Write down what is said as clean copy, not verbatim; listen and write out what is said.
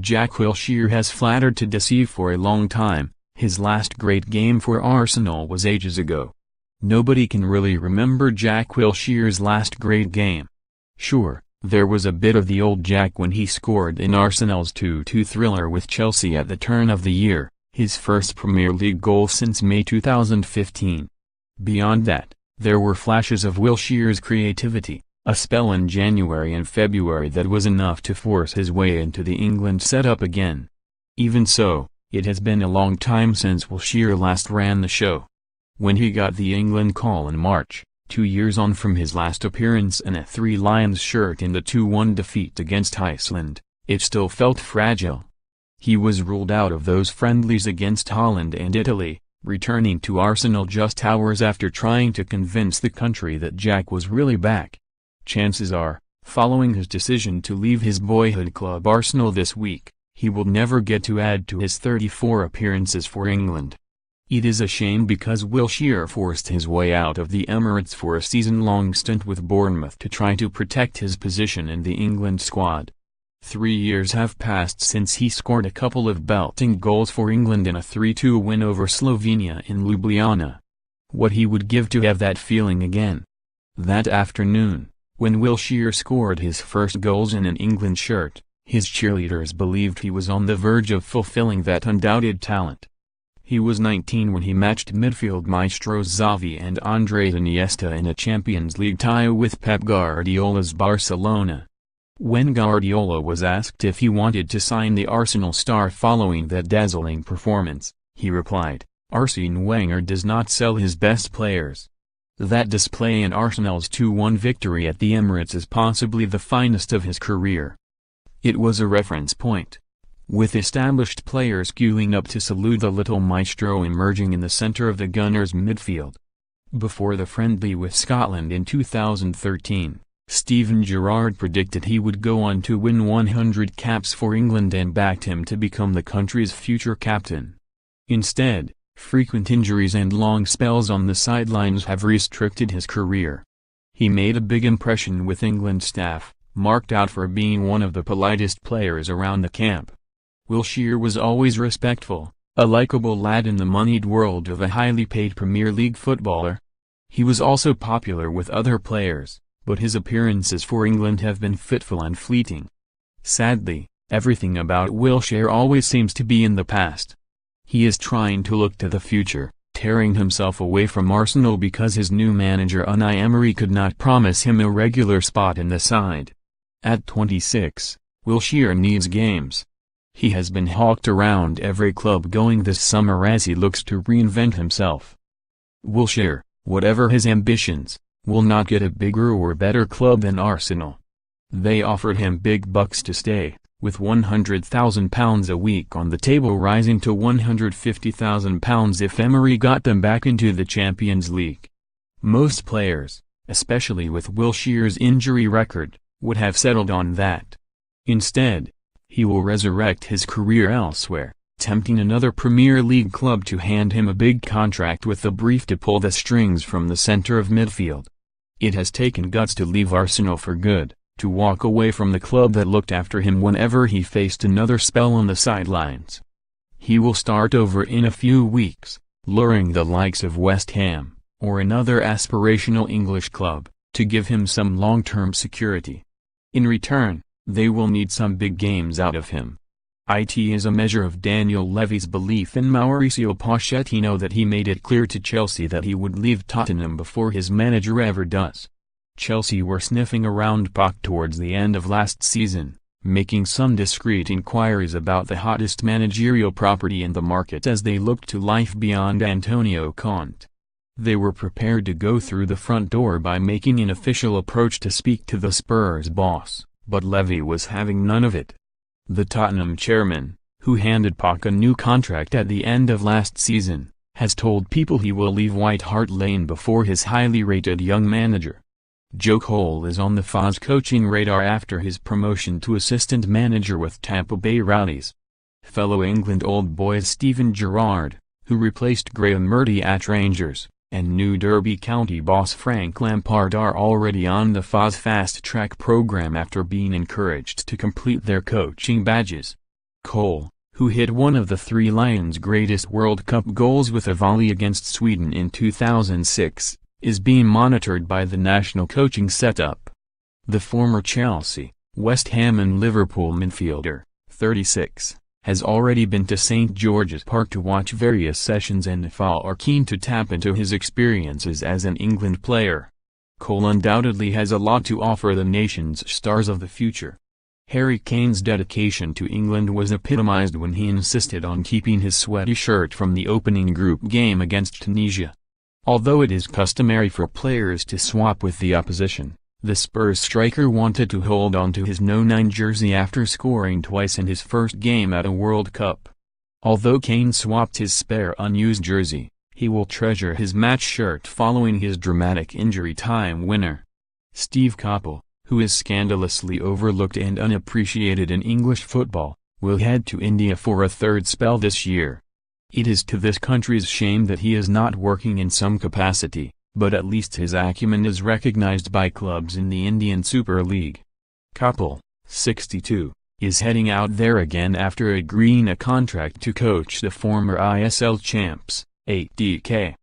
Jack Wilshere has flattered to deceive for a long time. His last great game for Arsenal was ages ago. Nobody can really remember Jack Wilshere's last great game. Sure, there was a bit of the old Jack when he scored in Arsenal's 2-2 thriller with Chelsea at the turn of the year, his first Premier League goal since May 2015. Beyond that, there were flashes of Wilshere's creativity, a spell in January and February that was enough to force his way into the England setup again. Even so, it has been a long time since Wilshere last ran the show. When he got the England call in March, 2 years on from his last appearance in a Three Lions shirt in the 2-1 defeat against Iceland, it still felt fragile. He was ruled out of those friendlies against Holland and Italy, returning to Arsenal just hours after trying to convince the country that Jack was really back. Chances are, following his decision to leave his boyhood club Arsenal this week, he will never get to add to his 34 appearances for England. It is a shame because Wilshere forced his way out of the Emirates for a season-long stint with Bournemouth to try to protect his position in the England squad. 3 years have passed since he scored a couple of belting goals for England in a 3-2 win over Slovenia in Ljubljana. What he would give to have that feeling again. That afternoon, when Wilshere scored his first goals in an England shirt, his cheerleaders believed he was on the verge of fulfilling that undoubted talent. He was 19 when he matched midfield maestros Xavi and Andres Iniesta in a Champions League tie with Pep Guardiola's Barcelona. When Guardiola was asked if he wanted to sign the Arsenal star following that dazzling performance, he replied, "Arsene Wenger does not sell his best players." That display in Arsenal's 2-1 victory at the Emirates is possibly the finest of his career. It was a reference point. With established players queuing up to salute the little maestro emerging in the center of the Gunners' midfield. Before the friendly with Scotland in 2013, Steven Gerrard predicted he would go on to win 100 caps for England and backed him to become the country's future captain. Instead, frequent injuries and long spells on the sidelines have restricted his career. He made a big impression with England staff, marked out for being one of the politest players around the camp. Wilshere was always respectful, a likable lad in the moneyed world of a highly paid Premier League footballer. He was also popular with other players, but his appearances for England have been fitful and fleeting. Sadly, everything about Wilshere always seems to be in the past. He is trying to look to the future, tearing himself away from Arsenal because his new manager Unai Emery could not promise him a regular spot in the side. At 26, Wilshere needs games. He has been hawked around every club going this summer as he looks to reinvent himself. Wilshere, whatever his ambitions, will not get a bigger or better club than Arsenal. They offered him big bucks to stay, with £100,000 a week on the table rising to £150,000 if Emery got them back into the Champions League. Most players, especially with Wilshere's injury record, would have settled on that. Instead, he will resurrect his career elsewhere, tempting another Premier League club to hand him a big contract with the brief to pull the strings from the center of midfield. It has taken guts to leave Arsenal for good, to walk away from the club that looked after him whenever he faced another spell on the sidelines. He will start over in a few weeks, luring the likes of West Ham, or another aspirational English club, to give him some long-term security. In return, they will need some big games out of him. It is a measure of Daniel Levy's belief in Mauricio Pochettino that he made it clear to Chelsea that he would leave Tottenham before his manager ever does. Chelsea were sniffing around Poch towards the end of last season, making some discreet inquiries about the hottest managerial property in the market as they looked to life beyond Antonio Conte. They were prepared to go through the front door by making an official approach to speak to the Spurs boss, but Levy was having none of it. The Tottenham chairman, who handed Poch a new contract at the end of last season, has told people he will leave White Hart Lane before his highly rated young manager. Joe Cole is on the FA's coaching radar after his promotion to assistant manager with Tampa Bay Rowdies. Fellow England old boys Steven Gerrard, who replaced Graham Murdy at Rangers, and new Derby County boss Frank Lampard are already on the FA's fast-track program after being encouraged to complete their coaching badges. Cole, who hit one of the three Lions' greatest World Cup goals with a volley against Sweden in 2006, is being monitored by the national coaching setup. The former Chelsea, West Ham and Liverpool midfielder, 36, has already been to St George's Park to watch various sessions and the FA are keen to tap into his experiences as an England player. Cole undoubtedly has a lot to offer the nation's stars of the future. Harry Kane's dedication to England was epitomized when he insisted on keeping his sweaty shirt from the opening group game against Tunisia. Although it is customary for players to swap with the opposition, the Spurs striker wanted to hold on to his No. 9 jersey after scoring twice in his first game at a World Cup. Although Kane swapped his spare unused jersey, he will treasure his match shirt following his dramatic injury time winner. Steve Coppell, who is scandalously overlooked and unappreciated in English football, will head to India for a third spell this year. It is to this country's shame that he is not working in some capacity, but at least his acumen is recognized by clubs in the Indian Super League. Coppell, 62, is heading out there again after agreeing a contract to coach the former ISL champs, 8DK.